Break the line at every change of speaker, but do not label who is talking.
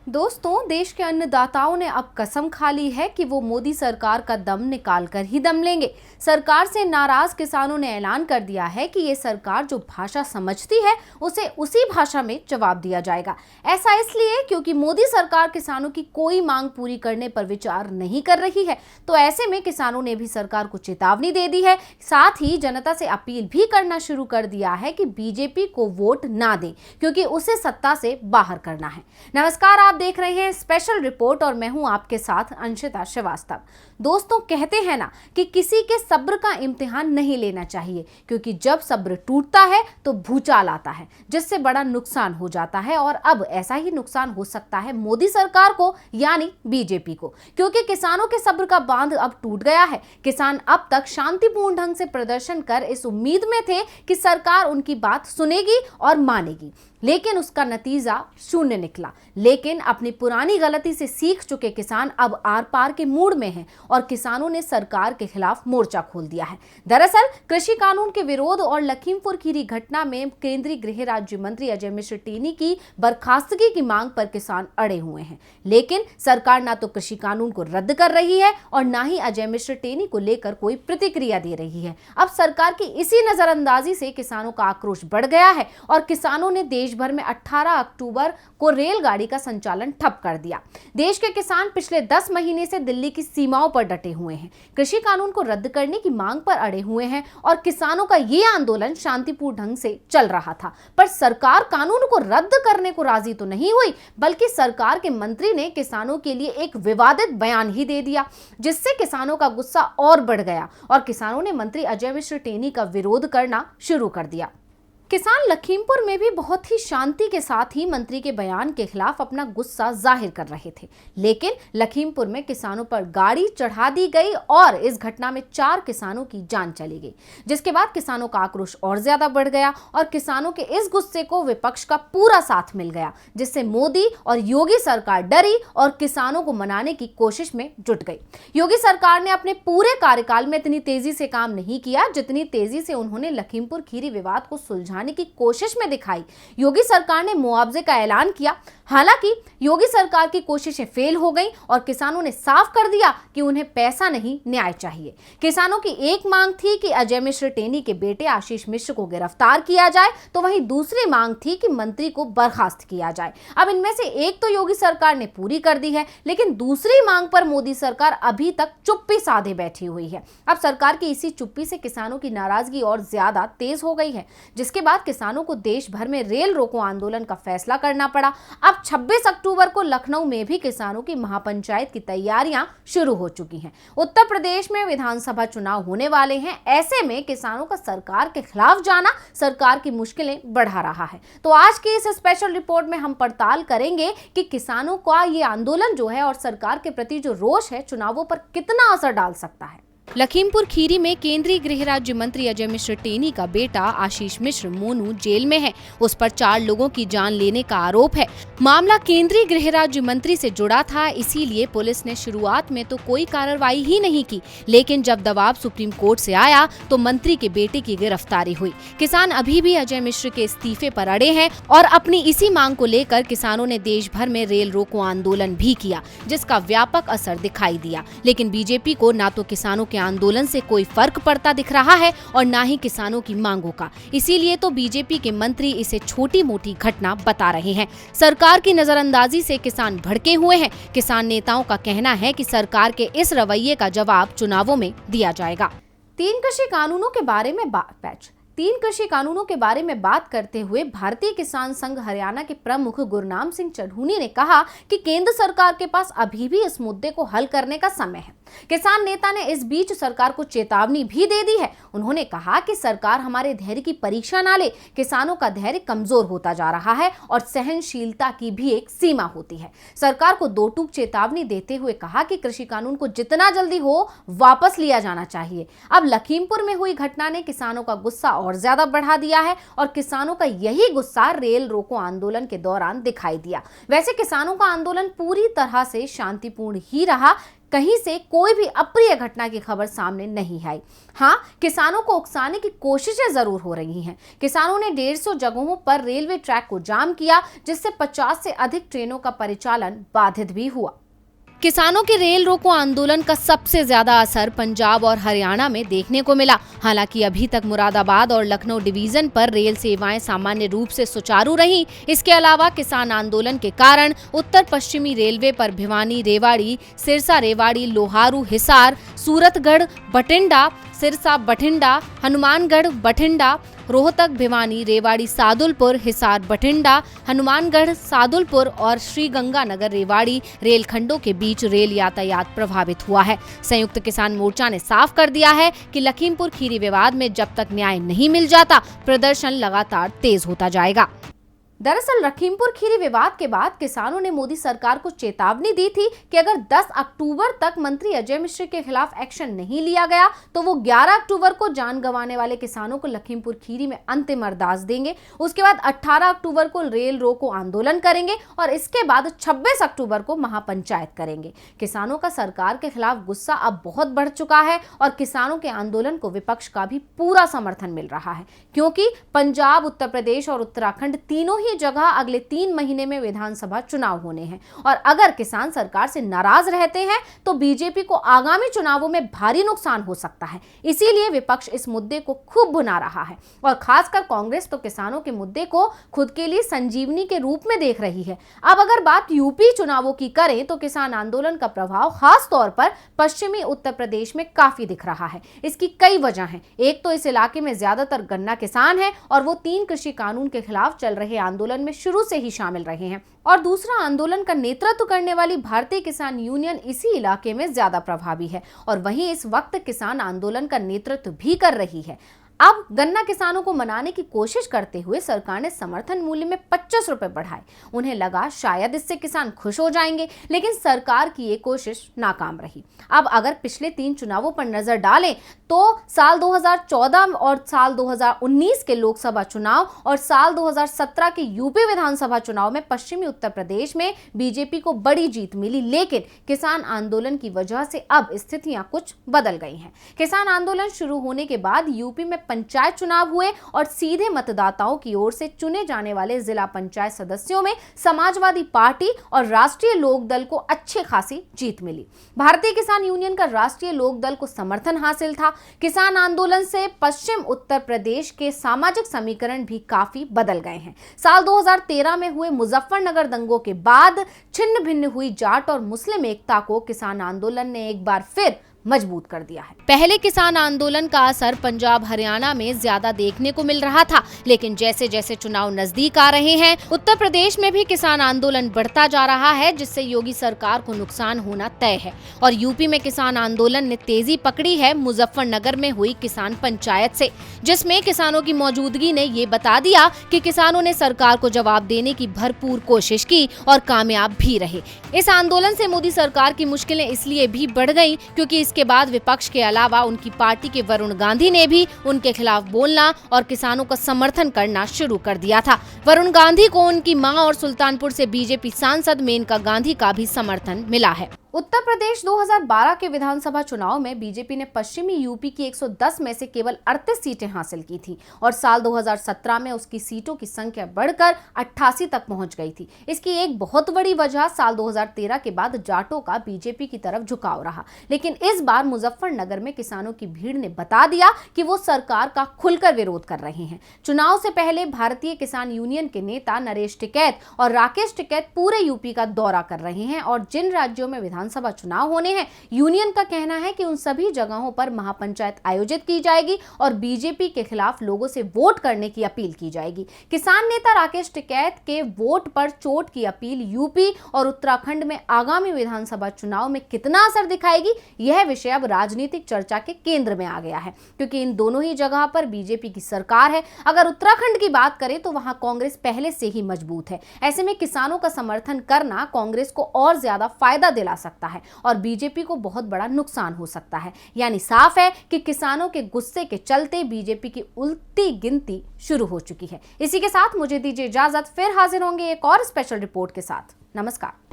दोस्तों, देश के अन्नदाताओं ने अब कसम खा ली है कि वो मोदी सरकार का दम निकाल कर ही दम लेंगे। सरकार से नाराज किसानों ने ऐलान कर दिया है कि ये सरकार जो भाषा समझती है उसे उसी भाषा में जवाब दिया जाएगा। ऐसा इसलिए क्योंकि मोदी सरकार किसानों की कोई मांग पूरी करने पर विचार नहीं कर रही है। तो ऐसे में किसानों ने भी सरकार को चेतावनी दे दी है। साथ ही जनता से अपील भी करना शुरू कर दिया है कि बीजेपी को वोट ना दें, क्योंकि उसे सत्ता से बाहर करना है। नमस्कार, आप देख रहे हैं स्पेशल रिपोर्ट और मैं हूं आपके साथ अंशिता श्रीवास्तव। दोस्तों, कहते हैं ना कि किसी के सब्र का इम्तिहान नहीं लेना चाहिए, क्योंकि जब सब्र टूटता है तो भूचाल आता है, जिससे बड़ा नुकसान हो जाता है। और अब ऐसा ही नुकसान हो सकता है मोदी सरकार को, यानी बीजेपी को, क्योंकि किसानों के सब्र का बांध अब टूट गया है। किसान अब तक शांतिपूर्ण ढंग से प्रदर्शन कर इस उम्मीद में थे कि सरकार उनकी बात सुनेगी और मानेगी, लेकिन उसका नतीजा शून्य निकला। लेकिन अपनी पुरानी गलती से सीख चुके किसान अब आर पार के मूड में हैं और किसानों ने सरकार के खिलाफ मोर्चा खोल दिया है। दरअसल कृषि कानून के विरोध और लखीमपुर खीरी घटना में केंद्रीय गृह राज्य मंत्री अजय मिश्र टेनी की बर्खास्तगी की मांग पर किसान अड़े हुए हैं। लेकिन सरकार ना तो कृषि कानून को रद्द कर रही है और ना ही अजय मिश्र टेनी को लेकर कोई प्रतिक्रिया दे रही है। अब सरकार की इसी नजरअंदाजी से किसानों का आक्रोश बढ़ गया है और किसानों ने देश भर में 18 अक्टूबर को रेलगाड़ी का संचालन ठप कर दिया। देश के किसान पिछले 10 महीने से दिल्ली की सीमाओं पर डटे हुए हैं, कृषि कानून को रद्द करने की मांग पर अड़े हुए हैं और किसानों का ये आंदोलन शांतिपूर्ण ढंग से चल रहा था। पर सरकार कानून को रद्द करने को राजी तो नहीं हुई, बल्कि सरकार के मंत्री ने किसानों के लिए एक विवादित बयान ही दे दिया, जिससे किसानों का गुस्सा और बढ़ गया और किसानों ने मंत्री अजय मिश्र टेनी का विरोध करना शुरू कर दिया। किसान लखीमपुर में भी बहुत ही शांति के साथ ही मंत्री के बयान के खिलाफ अपना गुस्सा जाहिर कर रहे थे, लेकिन लखीमपुर में किसानों पर गाड़ी चढ़ा दी गई और इस घटना में 4 किसानों की जान चली गई, जिसके बाद किसानों का आक्रोश और ज्यादा बढ़ गया और किसानों के इस गुस्से को विपक्ष का पूरा साथ मिल गया, जिससे मोदी और योगी सरकार डरी और किसानों को मनाने की कोशिश में जुट गई। योगी सरकार ने अपने पूरे कार्यकाल में इतनी तेजी से काम नहीं किया जितनी तेजी से उन्होंने लखीमपुर खीरी विवाद को सुलझाने की कोशिश में दिखाई। योगी सरकार ने मुआवजे का ऐलान किया। हालांकि योगी सरकार की कोशिशें फेल हो गईं और किसानों ने साफ कर दिया कि उन्हें पैसा नहीं, न्याय चाहिए। किसानों की एक मांग थी कि अजय मिश्र टेनी के बेटे आशीष मिश्र को गिरफ्तार किया जाए, तो वहीं दूसरी मांग थी कि मंत्री को बर्खास्त किया जाए। अब इनमें से एक तो योगी सरकार ने पूरी कर दी है, लेकिन दूसरी मांग पर मोदी सरकार अभी तक चुप्पी साधे बैठी हुई है। अब सरकार की इसी चुप्पी से किसानों की नाराजगी और ज्यादा तेज हो गई है, जिसके बाद किसानों को देश भर में रेल रोको आंदोलन का फैसला करना पड़ा। अब 26 अक्टूबर को लखनऊ में भी किसानों की महापंचायत की तैयारियां शुरू हो चुकी हैं। उत्तर प्रदेश में विधानसभा चुनाव होने वाले हैं। ऐसे में किसानों का सरकार के खिलाफ जाना सरकार की मुश्किलें बढ़ा रहा है। तो आज की इस स्पेशल रिपोर्ट में हम पड़ताल करेंगे कि किसानों का ये आंदोलन जो है और सरकार के प्रति जो रोष है, चुनावों पर कितना असर डाल सकता है। लखीमपुर खीरी में केंद्रीय गृह राज्य मंत्री अजय मिश्र टेनी का बेटा आशीष मिश्र मोनू जेल में है। उस पर 4 लोगों की जान लेने का आरोप है। मामला केंद्रीय गृह राज्य मंत्री से जुड़ा था, इसीलिए पुलिस ने शुरुआत में तो कोई कार्रवाई ही नहीं की, लेकिन जब दबाव सुप्रीम कोर्ट से आया तो मंत्री के बेटे की गिरफ्तारी हुई। किसान अभी भी अजय मिश्र के इस्तीफे पर अड़े हैं और अपनी इसी मांग को लेकर किसानों ने देश भर में रेल रोको आंदोलन भी किया, जिसका व्यापक असर दिखाई दिया। लेकिन बीजेपी को ना तो किसानों के आंदोलन से कोई फर्क पड़ता दिख रहा है और ना ही किसानों की मांगों का। इसीलिए तो बीजेपी के मंत्री इसे छोटी मोटी घटना बता रहे हैं। सरकार की नजरअंदाजी से किसान भड़के हुए हैं। किसान नेताओं का कहना है कि सरकार के इस रवैये का जवाब चुनावों में दिया जाएगा। 3 कृषि कानूनों के बारे में बात करते हुए भारतीय किसान संघ हरियाणा के प्रमुख गुरनाम सिंह चढ़ूनी ने कहा कि केंद्र सरकार के पास अभी भी इस मुद्दे को हल करने का समय है। किसान नेता ने इस बीच सरकार को चेतावनी भी दे दी है। उन्होंने कहा कि सरकार हमारे धैर्य की परीक्षा ना ले। किसानों का धैर्य कमजोर होता जा रहा है और सहनशीलता की भी एक सीमा होती है। सरकार को 2 टूक चेतावनी देते हुए कहा कि कृषि कानून को जितना जल्दी हो वापस लिया जाना चाहिए। अब लखीमपुर में हुई घटना ने किसानों का गुस्सा और ज्यादा बढ़ा दिया है और किसानों का यही गुस्सा रेल रोको आंदोलन के दौरान दिखाई दिया। वैसे किसानों का आंदोलन पूरी तरह से शांतिपूर्ण ही रहा। कहीं से कोई भी अप्रिय घटना की खबर सामने नहीं आई। हाँ, किसानों को उकसाने की कोशिशें जरूर हो रही हैं। किसानों ने 150 जगहों पर रेलवे ट्रैक को जाम किया, जिससे 50 से अधिक ट्रेनों का परिचालन बाधित भी हुआ। किसानों के रेल रोको आंदोलन का सबसे ज्यादा असर पंजाब और हरियाणा में देखने को मिला। हालांकि अभी तक मुरादाबाद और लखनऊ डिवीजन पर रेल सेवाएं सामान्य रूप से सुचारू रहीं। इसके अलावा किसान आंदोलन के कारण उत्तर पश्चिमी रेलवे पर भिवानी, रेवाड़ी, सिरसा रेवाड़ी, लोहारू, हिसार, सूरतगढ़, बठिंडा, सिरसा बठिंडा, हनुमानगढ़ बठिंडा, रोहतक भिवानी, रेवाड़ी सादुलपुर, हिसार बठिंडा, हनुमानगढ़ सादुलपुर और श्रीगंगानगर रेवाड़ी रेलखंडों के बीच रेल यातायात प्रभावित हुआ है। संयुक्त किसान मोर्चा ने साफ कर दिया है कि लखीमपुर खीरी विवाद में जब तक न्याय नहीं मिल जाता, प्रदर्शन लगातार तेज होता जाएगा। दरअसल लखीमपुर खीरी विवाद के बाद किसानों ने मोदी सरकार को चेतावनी दी थी कि अगर 10 अक्टूबर तक मंत्री अजय मिश्र के खिलाफ एक्शन नहीं लिया गया तो वो 11 अक्टूबर को जान गंवाने वाले किसानों को लखीमपुर खीरी में अंतिम अरदास देंगे। उसके बाद 18 अक्टूबर को रेल रोको आंदोलन करेंगे और इसके बाद 26 अक्टूबर को महापंचायत करेंगे। किसानों का सरकार के खिलाफ गुस्सा अब बहुत बढ़ चुका है और किसानों के आंदोलन को विपक्ष का भी पूरा समर्थन मिल रहा है, क्योंकि पंजाब, उत्तर प्रदेश और उत्तराखंड तीनों ही जगह अगले 3 महीने में विधानसभा चुनाव होने हैं और अगर किसान सरकार से नाराज रहते हैं तो बीजेपी को आगामी चुनावों में भारी नुकसान हो सकता है। इसीलिए विपक्ष इस मुद्दे को खूब भुना रहा है और खासकर कांग्रेस तो किसानों के मुद्दे को खुद के लिए संजीवनी के रूप में देख रही है। अब अगर बात यूपी चुनावों की करें तो किसान आंदोलन का प्रभाव खास तौर पर पश्चिमी उत्तर प्रदेश में काफी दिख रहा है। इसकी कई वजह हैं। एक तो इस इलाके में ज्यादातर गन्ना किसान है और वो 3 कृषि कानून के खिलाफ चल रहे आंदोलन में शुरू से ही शामिल रहे हैं और दूसरा, आंदोलन का नेतृत्व करने वाली भारतीय किसान यूनियन इसी इलाके में ज्यादा प्रभावी है और वहीं इस वक्त किसान आंदोलन का नेतृत्व भी कर रही है। अब गन्ना किसानों को मनाने की कोशिश करते हुए सरकार ने समर्थन मूल्य में 25 रुपए बढ़ाए। उन्हें लगा शायद इससे किसान खुश हो जाएंगे, लेकिन सरकार की ये कोशिश नाकाम रही। अब अगर पिछले 3 चुनावों पर नजर डालें तो साल 2014 और साल 2019 के लोकसभा चुनाव और साल 2017 के यूपी विधानसभा चुनाव में पश्चिमी उत्तर प्रदेश में बीजेपी को बड़ी जीत मिली, लेकिन किसान आंदोलन की वजह से अब स्थितियां कुछ बदल गई हैं। किसान आंदोलन शुरू होने के बाद यूपी में पंचायत चुनाव हुए और सीधे मतदाताओं की ओर से चुने जाने वाले जिला पंचायत सदस्यों में समाजवादी पार्टी और राष्ट्रीय लोकदल को अच्छी खासी जीत मिली। भारतीय किसान यूनियन का राष्ट्रीय लोकदल को समर्थन हासिल था। किसान आंदोलन से पश्चिम उत्तर प्रदेश के सामाजिक समीकरण भी काफी बदल गए हैं। साल 2013 में हुए मुजफ्फरनगर दंगों के बाद छिन्न भिन्न हुई जाट और मुस्लिम एकता को किसान आंदोलन ने एक बार फिर मजबूत कर दिया है। पहले किसान आंदोलन का असर पंजाब, हरियाणा में ज्यादा देखने को मिल रहा था, लेकिन जैसे जैसे चुनाव नजदीक आ रहे हैं उत्तर प्रदेश में भी किसान आंदोलन बढ़ता जा रहा है, जिससे योगी सरकार को नुकसान होना तय है। और यूपी में किसान आंदोलन ने तेजी पकड़ी है मुजफ्फरनगर में हुई किसान पंचायत से, जिसमें किसानों की मौजूदगी ने ये बता दिया कि किसानों ने सरकार को जवाब देने की भरपूर कोशिश की और कामयाब भी रहे। इस आंदोलन से मोदी सरकार की मुश्किलें इसलिए भी बढ़ गई क्योंकि इसके बाद विपक्ष के अलावा उनकी पार्टी के वरुण गांधी ने भी उनके खिलाफ बोलना और किसानों का समर्थन करना शुरू कर दिया था। वरुण गांधी को उनकी मां और सुल्तानपुर से बीजेपी सांसद मेनका गांधी का भी समर्थन मिला है। उत्तर प्रदेश 2012 के विधानसभा चुनाव में बीजेपी ने पश्चिमी यूपी की 110 में से केवल 38 सीटें हासिल की थी और साल 2017 में उसकी सीटों की संख्या बढ़कर 88 तक पहुंच गई थी। इसकी एक बहुत बड़ी वजह साल 2013 के बाद जाटों का बीजेपी की तरफ झुकाव रहा, लेकिन इस बार मुजफ्फरनगर में किसानों की भीड़ ने बता दिया कि वो सरकार का खुलकर विरोध कर रहे हैं। चुनाव से पहले भारतीय किसान यूनियन के नेता नरेश टिकैत और राकेश टिकैत पूरे यूपी का दौरा कर रहे हैं और जिन राज्यों में विधानसभा चुनाव होने हैं, यूनियन का कहना है कि उन सभी जगहों पर महापंचायत आयोजित की जाएगी और बीजेपी के खिलाफ लोगों से वोट करने की अपील की जाएगी। किसान नेता राकेश टिकैत के वोट पर चोट की अपील यूपी और उत्तराखंड में आगामी विधानसभा चुनाव में कितना असर दिखाएगी, यह विषय अब राजनीतिक चर्चा के केंद्र में आ गया है, क्योंकि इन दोनों ही जगह पर बीजेपी की सरकार है। अगर उत्तराखंड की बात करें तो वहां कांग्रेस पहले से ही मजबूत है। ऐसे में किसानों का समर्थन करना कांग्रेस को और ज्यादा फायदा दिला सकता है और बीजेपी को बहुत बड़ा नुकसान हो सकता है। यानी साफ है कि किसानों के गुस्से के चलते बीजेपी की उल्टी गिनती शुरू हो चुकी है। इसी के साथ मुझे दीजिए इजाजत, फिर हाजिर होंगे एक और स्पेशल रिपोर्ट के साथ। नमस्कार।